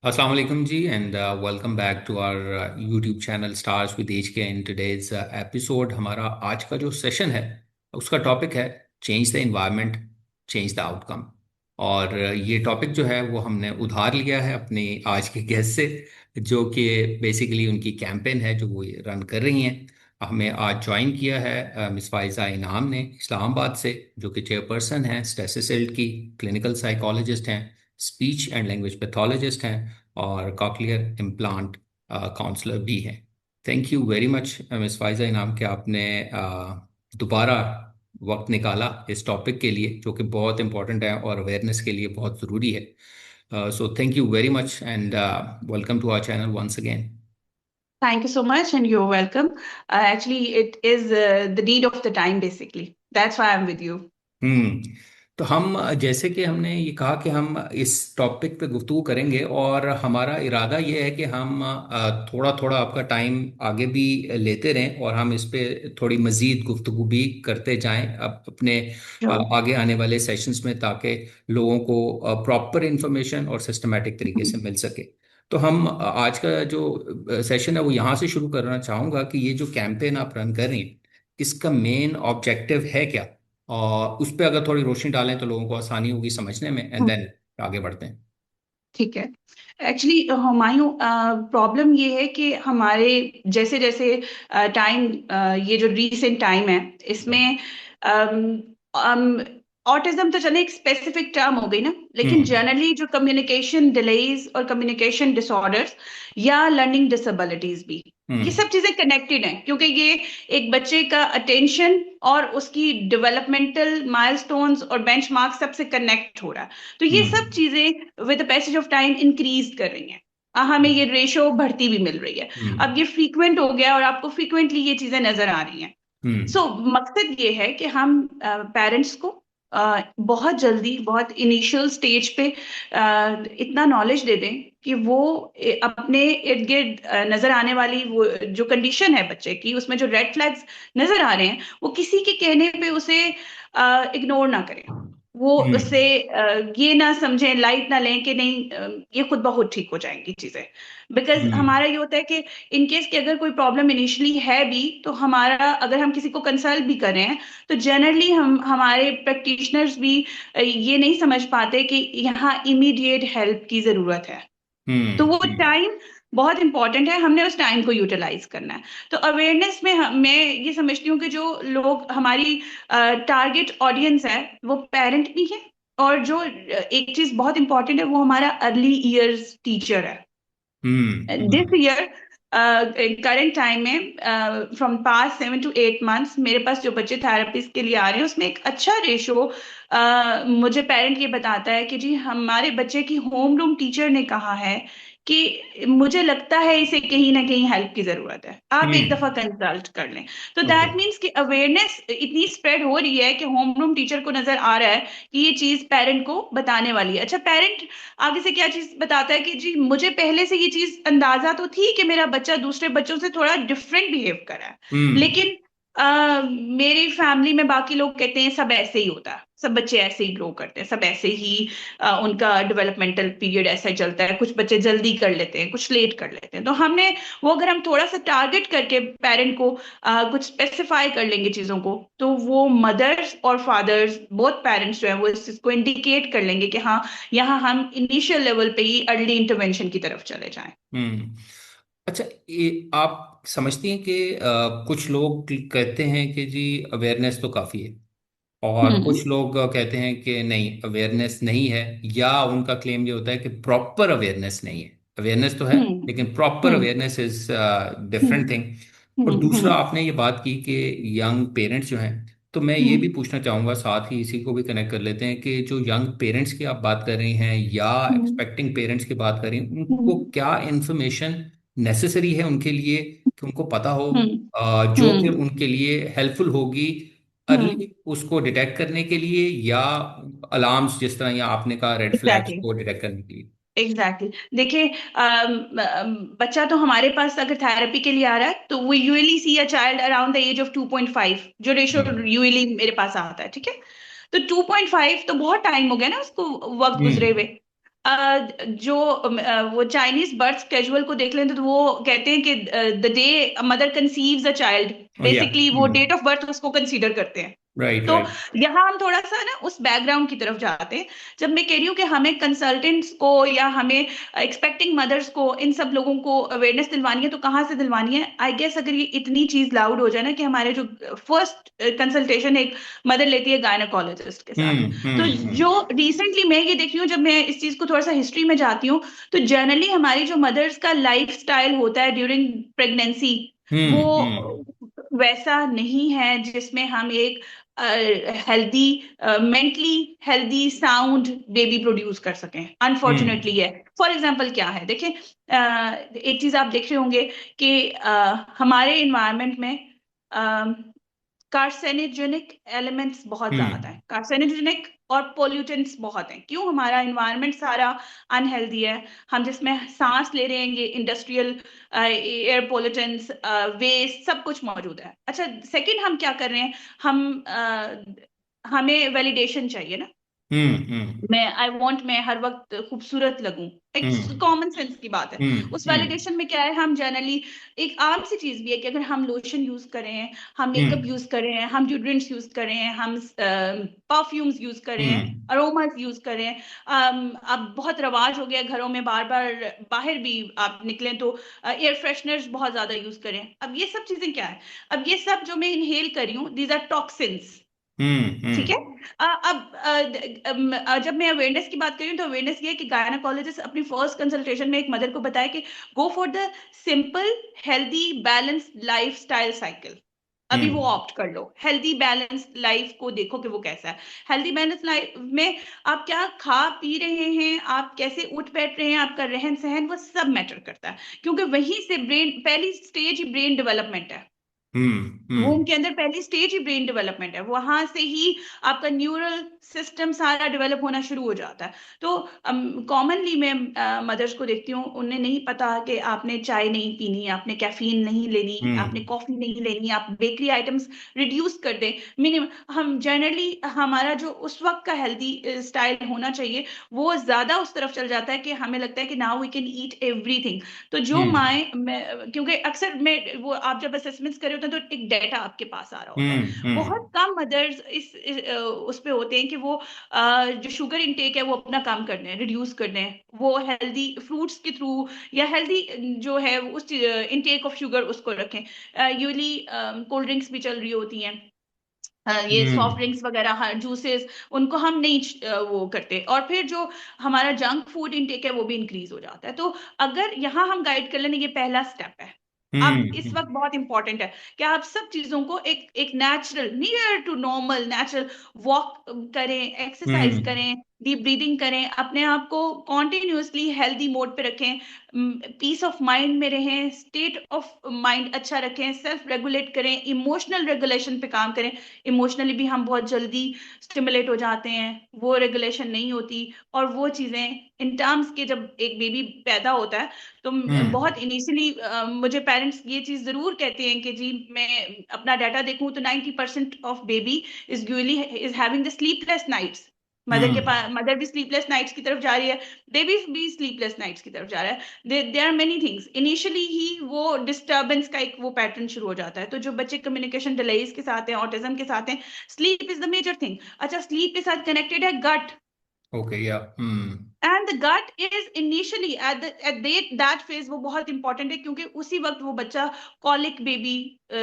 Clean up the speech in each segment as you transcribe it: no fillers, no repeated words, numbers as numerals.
अस्सलाम वालेकुम जी and welcome back to our YouTube channel stars with एज के। इन टुडेज एपिसोड हमारा आज का जो सेशन है उसका टॉपिक है change the environment, change the outcome. और ये टॉपिक जो है वो हमने उधार लिया है अपने आज के गेस्ट से, जो कि बेसिकली उनकी कैंपेन है जो वो रन कर रही हैं। हमें आज ज्वाइन किया है मिस फाइजा इनाम ने इस्लामाबाद से, जो कि चेयरपर्सन हैं स्टेसिसेल्ट की, क्लिनिकल साइकोलॉजिस्ट हैं, स्पीच एंड लैंग्वेज पैथोलॉजिस्ट हैं और कॉक्लियर इम्प्लांट काउंसलर भी हैं। Thank you very much miss Pfizer इनाम के आपने दोबारा वक्त निकाला इस टॉपिक के लिए, जो कि बहुत इंपॉर्टेंट है और अवेयरनेस के लिए बहुत ज़रूरी है। So thank you very much and welcome to our channel once again. Thank you so much, and you're welcome. Actually, it is the need of the time, basically. That's why I'm with you. हम्म। तो हम जैसे कि हमने ये कहा कि हम इस टॉपिक पे गुफ्तगू करेंगे और हमारा इरादा ये है कि हम थोड़ा थोड़ा आपका टाइम आगे भी लेते रहें और हम इस पे थोड़ी मज़ीद गुफ्तगू भी करते जाएं अपने Sure. आगे आने वाले सेशंस में, ताकि लोगों को प्रॉपर इंफॉर्मेशन और सिस्टमेटिक तरीके से मिल सके। तो हम आज का जो सेशन है वो यहाँ से शुरू करना चाहूँगा कि ये जो कैंपेन आप रन कर रही हैं इसका मेन ऑब्जेक्टिव है क्या, और उस पर अगर थोड़ी रोशनी डालें तो लोगों को आसानी होगी समझने में, एंड हम्म, देन आगे बढ़ते हैं। ठीक है। एक्चुअली हुमायूं, प्रॉब्लम ये है कि हमारे जैसे जैसे टाइम, ये जो रीसेंट टाइम है इसमें ऑटिज्म तो चले एक स्पेसिफिक टर्म हो गई ना, लेकिन हम्म। जनरली जो कम्युनिकेशन डिलेज और कम्युनिकेशन डिसऑर्डर्स या लर्निंग डिसेबिलिटीज भी, ये हम्म। सब चीजें कनेक्टेड हैं, क्योंकि ये एक बच्चे का अटेंशन और उसकी डेवलपमेंटल माइलस्टोन्स और बेंचमार्क सबसे कनेक्ट हो रहा है। तो ये सब हम्म। चीजें with the passage of time increase कर रही हैं। हमें ये रेशो बढ़ती भी मिल रही है। हम्म। अब ये फ्रीक्वेंट हो गया और आपको फ्रीक्वेंटली ये चीजें नजर आ रही हैं। हम्म। सो मकसद ये है कि हम पेरेंट्स को बहुत जल्दी, बहुत इनिशियल स्टेज पे इतना नॉलेज दे दें कि वो अपने इर्द गिर्द नजर आने वाली वो जो कंडीशन है बच्चे की, उसमें जो रेड फ्लैग्स नजर आ रहे हैं, वो किसी के कहने पे उसे इग्नोर ना करें। वो हम्म। उससे ये ना समझें, लाइट ना लें कि नहीं, ये खुद ब खुद ठीक हो जाएंगी चीजें। बिकॉज हम्म। हमारा ये होता है कि इन केस कि अगर कोई प्रॉब्लम इनिशियली है भी, तो हमारा अगर हम किसी को कंसल्ट भी कर रहे हैं, तो जनरली हमारे प्रैक्टिशनर्स भी ये नहीं समझ पाते कि यहाँ इमीडिएट हेल्प की जरूरत है। तो हम्म। वो टाइम बहुत इंपॉर्टेंट है, हमने उस टाइम को यूटिलाइज करना है। तो अवेयरनेस में मैं ये समझती हूँ कि जो लोग हमारी टारगेट ऑडियंस है, वो पेरेंट भी है, और जो एक चीज बहुत इंपॉर्टेंट है, वो हमारा अर्ली ईयर्स टीचर है। This hmm. Year, current time में, फ्रॉम पास्ट 7 to 8 months, मेरे पास जो बच्चे थेरेपीज के लिए आ रहे हैं उसमें एक अच्छा रेशो मुझे पेरेंट ये बताता है कि जी हमारे बच्चे की होम रूम टीचर ने कहा है कि मुझे लगता है इसे कहीं ना कहीं हेल्प की जरूरत है, आप एक दफा हम्म। कंसल्ट कर लें। तो ओके। दैट मीन्स कि अवेयरनेस इतनी स्प्रेड हो रही है कि होम रूम टीचर को नजर आ रहा है कि ये चीज पेरेंट को बताने वाली है। अच्छा, पेरेंट आगे से क्या चीज बताता है कि जी मुझे पहले से ये चीज अंदाजा तो थी कि मेरा बच्चा दूसरे बच्चों से थोड़ा डिफरेंट बिहेव कर रहा है, हम्म। लेकिन मेरी फैमिली में बाकी लोग कहते हैं सब ऐसे ही होता है, सब बच्चे ऐसे ही ग्रो करते हैं, सब ऐसे ही उनका डेवलपमेंटल पीरियड ऐसा ही चलता है, कुछ बच्चे जल्दी कर लेते हैं, कुछ लेट कर लेते हैं। तो हमने वो, अगर हम थोड़ा सा टारगेट करके पेरेंट को कुछ स्पेसिफाई कर लेंगे चीजों को, तो वो मदर्स और फादर्स, बोथ पेरेंट्स जो है, वो इस चीज को इंडिकेट कर लेंगे कि हाँ, यहाँ हम इनिशियल लेवल पे ही अर्ली इंटरवेंशन की तरफ चले जाएं। हम्म। अच्छा, ये आप समझती हैं कि कुछ लोग कहते हैं कि जी अवेयरनेस तो काफ़ी है, और हम्म। कुछ लोग कहते हैं कि नहीं अवेयरनेस नहीं है, या उनका क्लेम ये होता है कि प्रॉपर अवेयरनेस नहीं है। अवेयरनेस तो है हम्म। लेकिन proper hmm. Awareness is different hmm. Thing. और हम्म। दूसरा हम्म। आपने ये बात की कि यंग पेरेंट्स जो हैं, तो मैं ये भी हम्म। पूछना चाहूँगा, साथ ही इसी को भी कनेक्ट कर लेते हैं कि जो यंग पेरेंट्स की आप बात कर रही हैं या हम्म। एक्सपेक्टिंग पेरेंट्स की बात कर रही हैं, उनको हम्म। क्या इन्फॉर्मेशन नेसेसरी है उनके लिए कि उनको पता हो, हम्म। जो कि हम्म। उनके लिए हेल्पफुल होगी हम्म। अर्ली उसको डिटेक्ट करने के लिए, या अलार्म्स जिस तरह या आपने कहा रेड फ्लैग्स एग्जैक्टली। को डिटेक्ट करने के लिए। एग्जैक्टली। देखिए, बच्चा तो हमारे पास अगर थेरेपी के लिए आ रहा है, तो वो usually see a child around the age of 2.5, जो रेशो हम्म। यूजुअली मेरे पास आता है, ठीक है। तो 2.5 तो बहुत टाइम हो गया ना उसको, वक्त गुजरे हम्म। हुए। जो वो चाइनीज बर्थ स्केड्यूल को देख लें तो वो कहते हैं कि the day mother conceives a child, या। बेसिकली वो डेट ऑफ बर्थ उसको कंसीडर करते हैं। राइट तो राइट। यहाँ हम थोड़ा सा ना उस बैकग्राउंड की तरफ जाते हैं। जब मैं कह रही हूँ कि हमें कंसल्टेंट्स को या हमें एक्सपेक्टिंग मदर्स को, इन सब लोगों को अवेयरनेस दिलवानी है, तो कहाँ से दिलवानी है? आई गेस अगर ये इतनी चीज लाउड हो जाए ना कि हमारे जो फर्स्ट कंसल्टेशन एक मदर लेती है गायनेकोलॉजिस्ट के साथ, तो हम्म। जो रिसेंटली मैं ये देख रही हूँ, जब मैं इस चीज को थोड़ा सा हिस्ट्री में जाती हूँ, तो जनरली हमारी जो मदर्स का लाइफ स्टाइल होता है ड्यूरिंग प्रेगनेंसी, वो हम्म। वैसा नहीं है जिसमें हम एक healthy, mentally healthy sound baby produce कर सकें। अनफॉर्चुनेटली है। फॉर एग्जांपल क्या है, देखें, एक चीज आप देख रहे होंगे कि हमारे इन्वायरमेंट में कार्सेनोजेनिक एलिमेंट्स बहुत ज्यादा हम्म हैं, कार्सेनोजेनिक और पोल्यूटेंट्स बहुत हैं। क्यों? हमारा इन्वायरमेंट सारा अनहेल्दी है। हम जिसमें सांस ले रहे हैं, ये इंडस्ट्रियल एयर पोल्यूटेंट्स, वेस्ट, सब कुछ मौजूद है। अच्छा, सेकंड हम क्या कर रहे हैं? हमें वैलिडेशन चाहिए ना। हम्म। आई वांट मैं हर वक्त खूबसूरत लगूं, एक हम्म कॉमन सेंस की बात है। उस हम्म। वैलिडेशन में क्या है, हम जनरली, एक आम सी चीज भी है कि अगर हम लोशन यूज कर रहे हैं, हम मेकअप हम्म यूज कर रहे हैं, हम डिओड्रेंट्स यूज कर रहे हैं, हम परफ्यूम्स यूज कर रहे हैं, हम्म अरोमास यूज कर रहे हैं, अब बहुत रवाज हो गया घरों में, बार बार बाहर भी आप निकलें तो एयर फ्रेशनर्स बहुत ज्यादा यूज करें। अब ये सब चीजें क्या है? अब ये सब जो मैं इनहेल कर रही हूँ, दीज आर टॉक्सिन्स। ठीक है। हम्म जब मैं अवेयरनेस की बात करूं, तो अवेयरनेस ये है कि गायनाकोलॉजिस्ट अपनी फर्स्ट कंसल्टेशन में एक मदर को बताए कि गो for the simple, healthy, balance life style cycle. अभी वो हम्म ऑप्ट कर लो, हेल्दी बैलेंस लाइफ को देखो कि वो कैसा है। हेल्दी बैलेंस लाइफ में आप क्या खा पी रहे हैं, आप कैसे उठ बैठ रहे हैं, आपका रहन सहन, वो सब मैटर करता है। क्योंकि वहीं से ब्रेन, पहली स्टेज ही ब्रेन डेवलपमेंट है। वूम हम्म के अंदर पहली स्टेज ही ब्रेन डेवलपमेंट है, वहां से ही आपका न्यूरल सिस्टम सारा डेवलप होना शुरू हो जाता है। तो कॉमनली मैं मदर्स को देखती हूँ, उन्हें नहीं पता कि आपने चाय नहीं पीनी, आपने कैफीन नहीं लेनी, आपने हम्म कॉफी नहीं लेनी, आप बेकरी आइटम्स रिड्यूस कर दें मिनिमम। हम जनरली, हमारा जो उस वक्त का हेल्दी स्टाइल होना चाहिए, वो ज्यादा उस तरफ चल जाता है कि हमें लगता है कि now we can eat everything. तो जो हम्म माए, क्योंकि अक्सर मैं वो, आप जब असेसमेंट्स कर रहे होते हैं तो एक डेटा आपके पास आ रहा होता है। बहुत हम्म कम मदर्स उस पे होते हैं कि वो जो शुगर इनटेक है वो अपना काम कर दें, रिड्यूस कर दें, वो हेल्दी फ्रूट्स के थ्रू या हेल्दी जो है उस इनटेक ऑफ शुगर उसको रखें। यूजली कोल्ड ड्रिंक्स भी चल रही होती हैं, ये सॉफ्ट हम्म ड्रिंक्स वगैरह, जूसेस, उनको हम नहीं वो करते, और फिर जो हमारा जंक फूड इनटेक है वो भी इंक्रीज हो जाता है। तो अगर यहाँ हम गाइड कर लें, ये पहला स्टेप है। अब इस हम्म वक्त बहुत इंपॉर्टेंट है कि आप सब चीजों को एक एक natural, near to normal natural walk करें, एक्सरसाइज हम्म करें, डीप ब्रीदिंग करें, अपने आप को कॉन्टिन्यूसली हेल्दी मोड पे रखें, पीस ऑफ माइंड में रहें, स्टेट ऑफ माइंड अच्छा रखें, सेल्फ रेगुलेट करें, इमोशनल रेगुलेशन पे काम करें। इमोशनली भी हम बहुत जल्दी स्टिमुलेट हो जाते हैं, वो रेगुलेशन नहीं होती। और वो चीजें इन टर्म्स के, जब एक बेबी पैदा होता है तो हम्म बहुत इनिशियली मुझे पेरेंट्स ये चीज जरूर कहते हैं कि जी, मैं अपना डाटा देखूं तो 90% of baby is having the sleepless nights. Mother के हम्म पास, मदर भी स्लीपलेस नाइट्स की तरफ जा रही है, बेबी भी स्लीपलेस नाइट्स की तरफ जा रहा है। There are many things, initially ही वो डिस्टर्बेंस का एक वो पैटर्न शुरू हो जाता है। तो जो बच्चे कम्युनिकेशन डिलेज के साथ हैं, ऑटिज्म के साथ हैं, sleep is the major thing. अच्छा, स्लीप के साथ कनेक्टेड है gut. Okay yeah. And the gut is initially at that phase वो बहुत इंपॉर्टेंट है, क्योंकि उसी वक्त वो बच्चा कॉलिक बेबी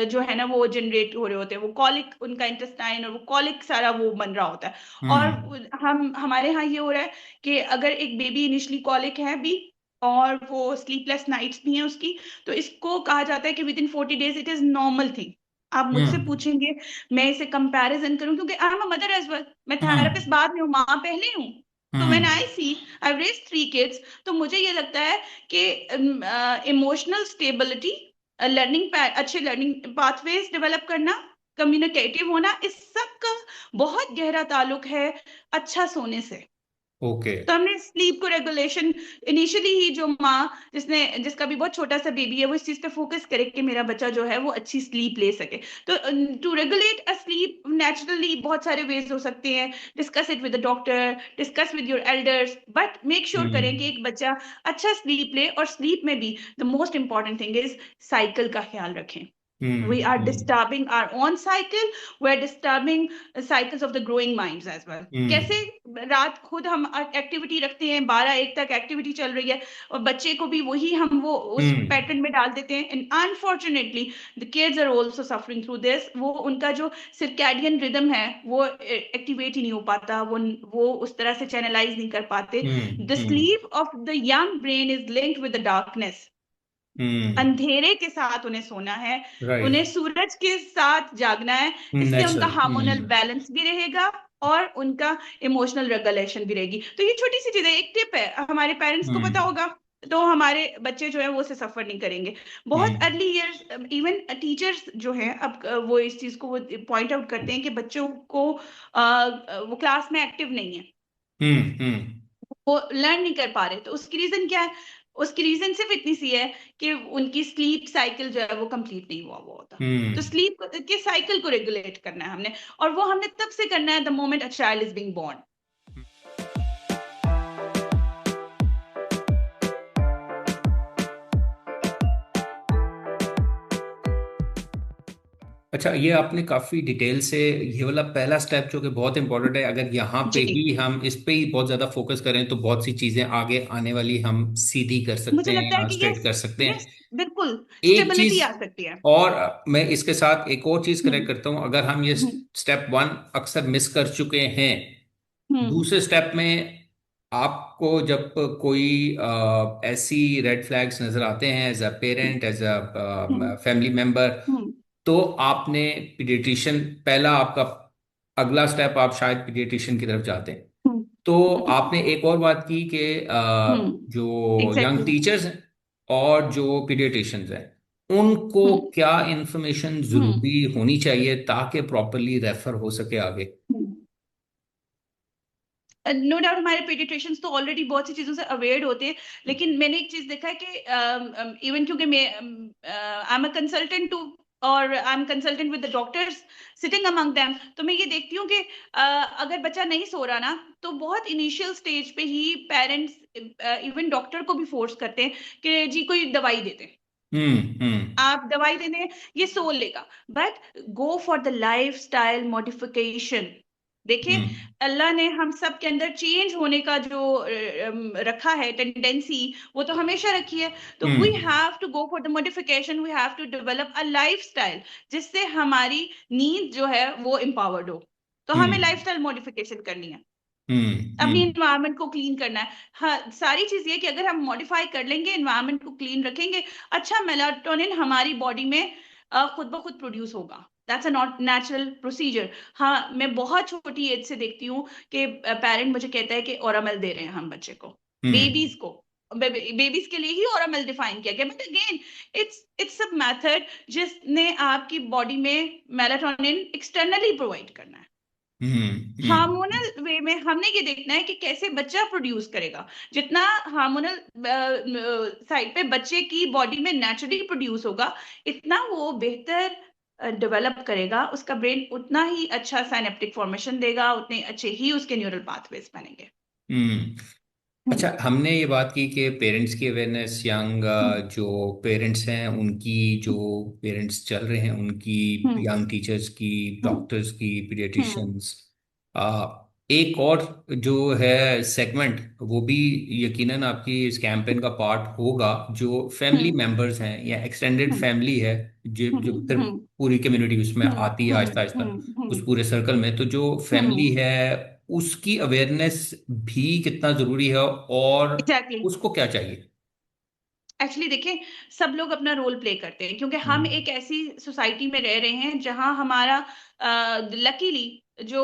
जो है ना वो जनरेट हो रहे होते हैं, वो कॉलिक, उनका इंटेस्टाइन और वो कॉलिक सारा वो बन रहा होता है। हम्म और हम हमारे यहाँ ये हो रहा है कि अगर एक बेबी इनिशियली कॉलिक है भी और वो स्लीपलेस नाइट्स भी हैं उसकी, तो इसको कहा जाता है कि within 40 days it is normal thing. आप मुझसे हम्म पूछेंगे, मैं इसे कंपैरिजन करूं, क्योंकि I am a mother as well, मैं थेरेपिस्ट हम्म बाद में हूँ, माँ पहले हूँ। तो when hmm I see, I raise 3 kids, तो मुझे ये लगता है कि इमोशनल स्टेबिलिटी, लर्निंग, अच्छे लर्निंग पाथवेज डेवलप करना, कम्युनिकेटिव होना, इस सब का बहुत गहरा ताल्लुक है अच्छा सोने से। ओके। तो हमने स्लीप को रेगुलेशन इनिशियली ही, जो माँ जिसका भी बहुत छोटा सा बेबी है, वो इस चीज पे फोकस करे कि मेरा बच्चा जो है वो अच्छी स्लीप ले सके। तो to regulate a sleep naturally बहुत सारे वेज हो सकते हैं। Discuss it with the doctor, discuss with your elders, but make sure करें कि हम्म एक बच्चा अच्छा स्लीप ले। और स्लीप में भी the most important thing is cycle का ख्याल रखें। We are hmm disturbing our own cycle, we're disturbing cycles of the growing minds as well. कैसे हम्म रात खुद हम एक्टिविटी रखते हैं, 12-1 तक एक्टिविटी चल रही है, और बच्चे को भी वही हम वो उस हम्म पैटर्न में डाल देते हैं। And unfortunately the kids are also suffering through this. वो उनका जो सिर्कैडियन रिदम है वो एक्टिवेट ही नहीं हो पाता, वो उस तरह से चैनलाइज नहीं कर पाते। The hmm sleep of the young brain is linked with the darkness. Hmm अंधेरे के साथ उन्हें सोना है, उन्हें राइट। सूरज के साथ जागना है। इससे उनका नेचुरल। हार्मोनल बैलेंस भी रहेगा और उनका इमोशनल रेगुलेशन भी रहेगी। तो ये छोटी सी चीज है, एक टिप है, हमारे पेरेंट्स को पता हम्म होगा तो हमारे बच्चे जो है वो से सफर नहीं करेंगे। बहुत हम्म अर्ली ईयर्स इवन टीचर्स जो हैं अब वो इस चीज को वो पॉइंट आउट करते हैं कि बच्चों को वो क्लास में एक्टिव नहीं है, हम्म वो लर्न नहीं कर पा रहे। तो उसकी रीजन क्या है? उसकी रीजन सिर्फ इतनी सी है कि उनकी स्लीप साइकिल जो है वो कंप्लीट नहीं हुआ होता। तो हम्म स्लीप के साइकिल को रेगुलेट करना है हमने, और वो हमने तब से करना है the moment a child is being born. अच्छा, ये आपने काफी डिटेल से, ये वाला पहला स्टेप जो कि बहुत इंपॉर्टेंट है, अगर यहाँ पे जी, ही हम इस पे ही बहुत ज्यादा फोकस करें तो बहुत सी चीजें आगे आने वाली हम सीधी कर सकते मुझे लगता है हैं, कि स्ट्रेट यस, कर सकते हैं। यस, बिल्कुल एक स्टेबिलिटी चीज आ सकती है। और मैं इसके साथ एक और चीज करेक्ट हम्म, करता हूं, अगर हम ये हम्म, स्टेप वन अक्सर मिस कर चुके हैं, हम्म, दूसरे स्टेप में आपको जब कोई ऐसी रेड फ्लैग्स नजर आते हैं as a parent, as hmm, a family member, hmm, तो आपने पीडियाट्रिशियन, पहला आपका अगला स्टेप आप शायद पीडियाट्रिशियन की तरफ जाते हैं। हम्म, तो हम्म, आपने एक और बात की कि जो यंग एग्जैक्टली। टीचर्स हैं और जो पीडियाट्रिशियंस हैं, उनको हम्म, क्या इंफॉर्मेशन हम्म, जरूरी होनी चाहिए ताकि प्रॉपरली रेफर हो सके आगे। हम्म। नो डाउट हमारे पीडियाट्रिशियंस तो ऑलरेडी बहुत सी चीजों से अवेयर होते हैं, लेकिन मैंने एक चीज देखा है कि इवन क्योंकि मैं I am a consultant too, और I am consultant with the doctors sitting among them, तो मैं ये देखती हूँ कि अगर बच्चा नहीं सो रहा ना, तो बहुत इनिशियल स्टेज पे ही पेरेंट्स इवन डॉक्टर को भी फोर्स करते हैं कि जी कोई दवाई दे दें, हम्म आप दवाई देने, ये सो लेगा। But go for the life style modification. देखिए, हम्म अल्लाह ने हम सब के अंदर चेंज होने का जो रखा है टेंडेंसी, वो तो हमेशा रखी है। तो we hmm have to go for the modification, we have to develop a lifestyle जिससे हमारी नींद जो है वो एम्पावर्ड हो। तो हमें लाइफ हम्म स्टाइल मॉडिफिकेशन करनी है, अपनी हम्म इन्वायरमेंट को क्लीन करना है। हाँ, सारी चीज ये कि अगर हम मॉडिफाई कर लेंगे, इन्वायरमेंट को क्लीन रखेंगे, अच्छा मेलाटोनिन हमारी बॉडी में खुद ब खुद प्रोड्यूस होगा। That's a not natural procedure. हाँ, मैं बहुत छोटी एज से देखती हूँ कि पेरेंट मुझे कहता है कि ओरामेल दे रहे हैं हम बच्चे को, हम्म बेबीज को। बेबीज के लिए ही ओरामेल डिफाइन किया गया, but again it's a method जिसने आपकी बॉडी में मेलाटोनिन एक्सटर्नली प्रोवाइड करना है। हम्म हार्मोनल वे में हमने ये देखना है कि कैसे बच्चा प्रोड्यूस करेगा। जितना हार्मोनल साइड पे बच्चे की बॉडी में नेचुरली प्रोड्यूस होगा, इतना वो बेहतर डेवलप करेगा, उसका ब्रेन उतना ही अच्छा साइनेप्टिक फॉर्मेशन देगा, उतने अच्छे ही उसके न्यूरल पाथवेज बनेंगे। हम्म अच्छा, हम्म, हमने ये बात की कि पेरेंट्स की अवेयरनेस, यंग हम्म, जो पेरेंट्स हैं उनकी, जो पेरेंट्स चल रहे हैं उनकी, हम्म, यंग टीचर्स की, हम्म, डॉक्टर्स की, हम्म, पीडियाट्रिशियंस। एक और जो है सेगमेंट, वो भी यकीनन आपकी इस कैंपेन का पार्ट होगा, जो फैमिली हम्म, मेंबर्स हैं या एक्सटेंडेड हम्म, फैमिली है, जो हम्म, जो फिर हम्म, पूरी कम्युनिटी उसमें हम्म, आती है हम्म, आहिस्ता आहिस्ता, हम्म, उस पूरे सर्कल में। तो जो फैमिली हम्म, है उसकी अवेयरनेस भी कितना जरूरी है, और एग्जैक्टली। उसको क्या चाहिए। एक्चुअली देखिए, सब लोग अपना रोल प्ले करते हैं क्योंकि हम हम्म एक ऐसी सोसाइटी में रह रहे हैं जहां हमारा लकीली जो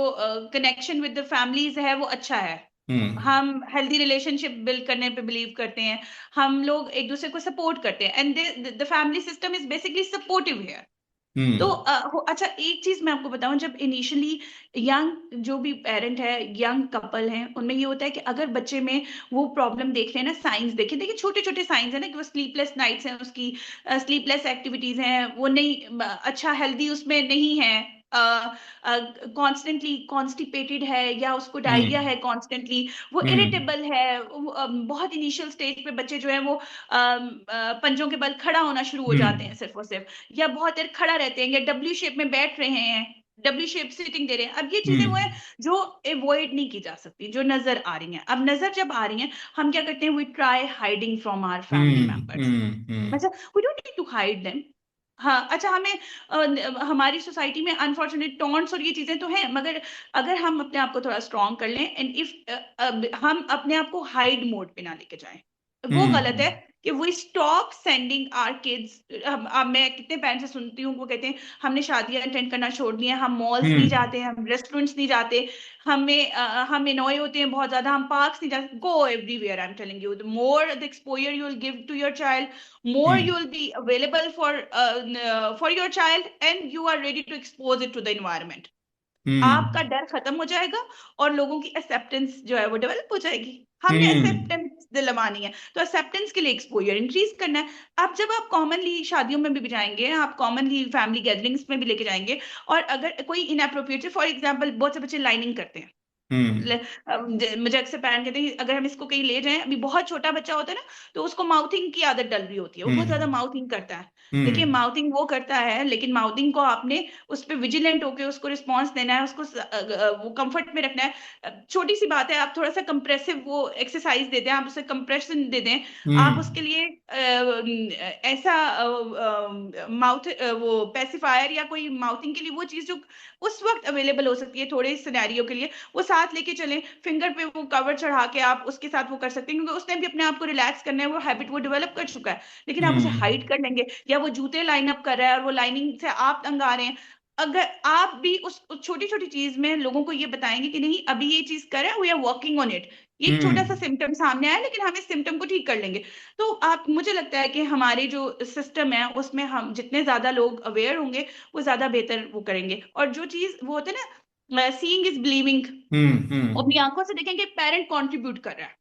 कनेक्शन विद द फैमिलीज है वो अच्छा है। हम्म हम हेल्दी रिलेशनशिप बिल्ड करने पे बिलीव करते हैं, हम लोग एक दूसरे को सपोर्ट करते हैं, and the family system is basically supportive here. तो हम्म अच्छा, एक चीज मैं आपको बताऊं, जब इनिशियली यंग जो भी पेरेंट है, यंग कपल है, उनमें ये होता है कि अगर बच्चे में वो प्रॉब्लम देख रहे हैं ना, साइंस देखें, देखिए छोटे छोटे साइंस है ना, कि वो स्लीपलेस नाइट्स हैं उसकी, स्लीपलेस एक्टिविटीज हैं, वो नहीं अच्छा हेल्दी उसमें नहीं है, कॉन्स्टेंटली कॉन्स्टिपेटेड है, या उसको डायरिया हम्म है कॉन्स्टेंटली, वो हम्म इरिटेबल है, बहुत इनिशियल स्टेज पे बच्चे जो है वो पंजों के बल खड़ा होना शुरू हो जाते हैं हम्म सिर्फ और सिर्फ, या बहुत देर खड़ा रहते हैं, या डब्ल्यू शेप में बैठ रहे हैं, डब्ल्यू शेप सिटिंग दे रहे हैं। अब ये चीजें वो है हम्म जो अवॉइड नहीं की जा सकती, जो नजर आ रही हैं। अब नजर जब आ रही हैं, हम क्या करते हैं, we try hiding from our family members. अच्छा, we don't need to hide them. हाँ, अच्छा, हमें हमारी सोसाइटी में अनफॉर्चुनेट टॉन्ट्स और ये चीजें तो हैं, मगर अगर हम अपने आप को थोड़ा स्ट्रांग कर लें, एंड इफ हम अपने आप को हाइड मोड पे ना लेके जाएं, वो गलत है। हम्म कि we stop sending our kids. अब मैं कितने पेरेंट्स से सुनती हूँ, वो कहते हैं हमने शादियां अटेंड करना छोड़ दिया, हम मॉल्स नहीं हम्म जाते, हम रेस्टोरेंट्स नहीं जाते, हम एनॉय होते हैं बहुत ज्यादा, हम पार्क्स नहीं जाते। Go everywhere, I am telling you, the more the exposure you will give to your child, more you hmm will be available for your child, and you are ready to expose it to the environment. आपका हम्म डर खत्म हो जाएगा, और लोगों की acceptance जो है वो डेवलप हो जाएगी। हमने हम्म एक्सेप्टेंस दिलवानी है, तो एक्सेप्टेंस के लिए एक्सपोजर इंक्रीज करना है। अब जब आप कॉमनली शादियों में भी जाएंगे, आप कॉमनली फैमिली गैदरिंग्स में भी लेके जाएंगे, और अगर कोई इनअप्रोप्रिएट, फॉर एग्जाम्पल बहुत से बच्चे लाइनिंग करते हैं, हम्म मुझे अक्सर पेरेंट कहते हैं अगर हम इसको कहीं ले जाएं, अभी बहुत छोटा बच्चा होता है ना, तो उसको माउथिंग की आदत डल रही होती है, वो बहुत ज्यादा हम्म माउथिंग करता है। देखिए, हम्म माउथिंग वो करता है, लेकिन माउथिंग को आपने उस पर विजिलेंट होकर उसको रिस्पॉन्स देना है, उसको वो कंफर्ट में रखना है। छोटी सी बात है, आप थोड़ा सा कंप्रेसिव वो एक्सरसाइज दे दें, आप उसे कंप्रेशन दे दें, आप उसके हम्म लिए ऐसा माउथ वो पेसिफायर या कोई माउथिंग के लिए वो चीज जो उस वक्त अवेलेबल हो सकती है थोड़े सिनेरियो के लिए, वो साथ लेके चलें। फिंगर पे वो कवर चढ़ा के आप उसके साथ वो कर सकते हैं, क्योंकि उसने भी अपने आप को रिलैक्स करना है, वो हैबिट वो डेवलप कर चुका है। लेकिन आप उसे हाइड कर लेंगे, या वो जूते लाइन अप कर रहा है और वो लाइनिंग से आप तंग आ रहे हैं, अगर आप भी उस छोटी छोटी चीज में लोगों को ये बताएंगे कि नहीं, अभी ये चीज कर रहे हैं, we are working on it, ये एक छोटा सा हम्म सिम्टम सामने आया, लेकिन हम इस सिम्टम को ठीक कर लेंगे। तो आप, मुझे लगता है कि हमारे जो सिस्टम है उसमें हम जितने ज्यादा लोग अवेयर होंगे, वो ज्यादा बेहतर वो करेंगे। और जो चीज वो होता है ना, सीइंग इज बिलीविंग, अपनी हम्म आंखों से देखेंगे पेरेंट कंट्रीब्यूट कर रहा है,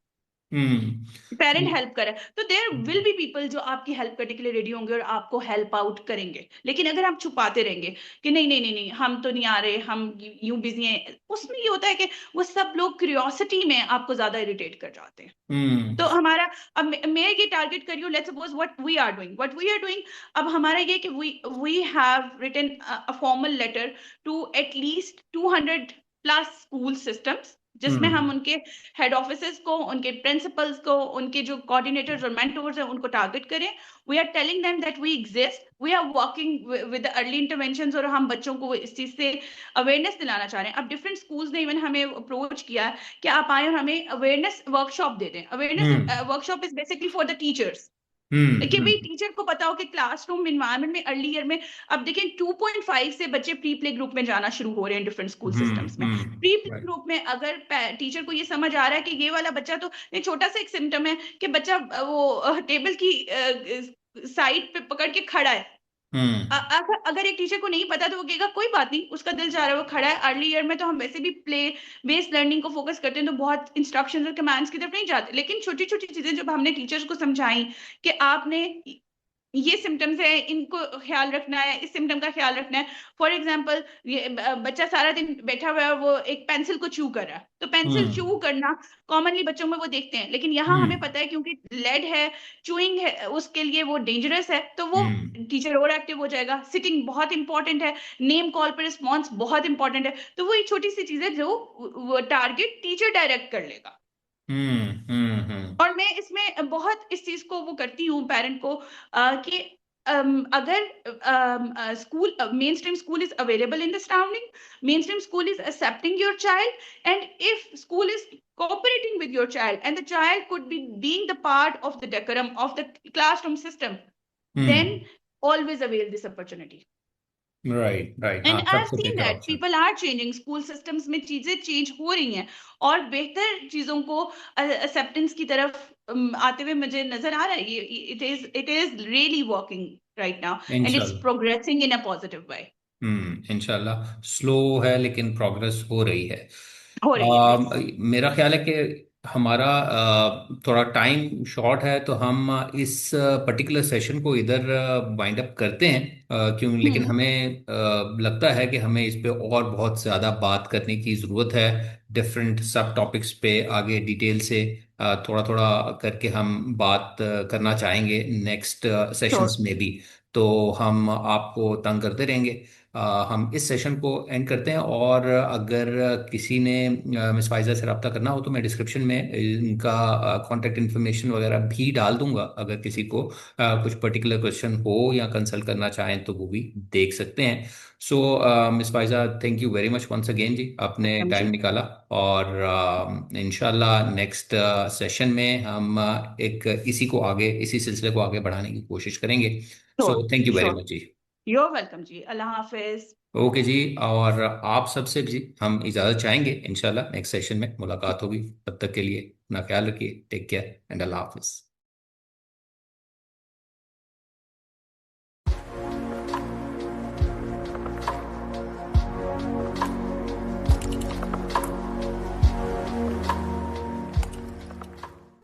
हम्म पेरेंट हेल्प करे, तो देयर विल बी पीपल जो आपकी हेल्प करने के लिए रेडी होंगे और आपको हेल्प आउट करेंगे। लेकिन अगर आप छुपाते रहेंगे कि नहीं नहीं नहीं नहीं, हम तो नहीं आ रहे, हम यूं बिजी हैं, उसमें ये होता है कि वो सब लोग क्यूरियोसिटी में आपको ज्यादा इरिटेट कर जाते हैं। हम्म तो हमारा, अब मैं ये टारगेट करी हूँ, let's suppose what we are doing, अब हमारा ये कि we have written a formal letter to at least 200 plus school systems, जिसमें हम हम्म उनके हेड ऑफिसेज को, उनके प्रिंसिपल्स को, उनके जो कोऑर्डिनेटर्स और मेंटोर्स हैं उनको टारगेट करें। We are telling them that we exist, we are working with early intervention, और हम बच्चों को इस चीज से अवेयरनेस दिलाना चाह रहे हैं। अब डिफरेंट स्कूल्स ने इवन हमें अप्रोच किया है कि आप आए और हमें अवेयरनेस वर्कशॉप दे दें। Awareness hmm workshop is basically for the teachers, कि भाई हम्म टीचर को पता हो कि क्लासरूम इन्वायरमेंट में अर्ली ईयर में, अब देखिए 2.5 से बच्चे प्री प्ले ग्रुप में जाना शुरू हो रहे हैं डिफरेंट स्कूल सिस्टम्स में। प्री प्ले राइट ग्रुप में अगर टीचर को ये समझ आ रहा है कि ये वाला बच्चा, तो ये छोटा सा एक सिम्टम है कि बच्चा वो टेबल की साइड पे पकड़ के खड़ा है, हम्म अगर एक टीचर को नहीं पता तो वो कहेगा कोई बात नहीं, उसका दिल चाह रहा है वो खड़ा है। अर्ली ईयर में तो हम वैसे भी प्ले बेस्ड लर्निंग को फोकस करते हैं, तो बहुत इंस्ट्रक्शंस और कमांड्स की तरफ नहीं जाते। लेकिन छोटी छोटी चीजें जब हमने टीचर्स को समझाई कि आपने ये सिम्टम्स है, इनको ख्याल रखना है, इस सिम्टम का ख्याल रखना है। फॉर एग्जाम्पल, ये बच्चा सारा दिन बैठा हुआ है, वो एक पेंसिल को च्यू कर रहा है, तो पेंसिल च्यू हम्म करना कॉमनली बच्चों में वो देखते हैं, लेकिन यहाँ हमें हम्म पता है क्योंकि लेड है, चूइंग है, उसके लिए वो डेंजरस है, तो वो हम्म टीचर और एक्टिव हो जाएगा। सिटिंग बहुत इंपॉर्टेंट है, नेम कॉल पर रिस्पॉन्स बहुत इंपॉर्टेंट है। तो वो ये छोटी सी चीजें जो टारगेट टीचर डायरेक्ट कर लेगा। हम्म और मैं इसमें बहुत इस चीज को वो करती हूँ पेरेंट को, कि अगर school, main stream school is available in the surrounding, main stream school is accepting your child, and if school is cooperating with your child, and the child could be being the part of the decorum of the classroom system, then hmm always avail this opportunity. Right, right, and हाँ, I have सबसे seen बेहतर that option. People are changing, school systems में चीजें change हो रही हैं और बेहतर चीजों को एक्सेप्टेंस की तरफ आते हुए मुझे नजर आ रहा है। It is really working right now and it's इंशाल्लाह। Progressing in a positive way. इंशाल्लाह स्लो है लेकिन प्रोग्रेस हो रही है। हो रही है, यस। मेरा ख्याल है कि हमारा थोड़ा टाइम शॉर्ट है, तो हम इस पर्टिकुलर सेशन को इधर वाइंड अप करते हैं। क्यों, लेकिन हम्म। हमें लगता है कि हमें इस पे और बहुत ज़्यादा बात करने की ज़रूरत है। डिफरेंट सब टॉपिक्स पे आगे डिटेल से थोड़ा थोड़ा करके हम बात करना चाहेंगे नेक्स्ट श्योर। सेशंस में भी। तो हम आपको तंग करते रहेंगे। हम इस सेशन को एंड करते हैं, और अगर किसी ने मिस फाइजा से रब्ता करना हो तो मैं डिस्क्रिप्शन में इनका कांटेक्ट इन्फॉर्मेशन वगैरह भी डाल दूंगा। अगर किसी को कुछ पर्टिकुलर क्वेश्चन हो या कंसल्ट करना चाहें तो वो भी देख सकते हैं। So miss Faiza, thank you very much once again जी, आपने वेलकम टाइम जी। निकाला। और इंशाल्लाह नेक्स्ट सेशन में हम इसी को आगे, इसी सिलसिले को आगे बढ़ाने की कोशिश करेंगे। Sure. So thank you very sure. Much जी। you're वेलकम जी, अल्लाह हाफिज। ओके जी। और आप सबसे भी जी हम इजाज़त चाहेंगे, इंशाल्लाह नेक्स्ट सेशन में मुलाकात होगी। तब तक के लिए अपना ख्याल रखिए। Take care and Allah Hafiz.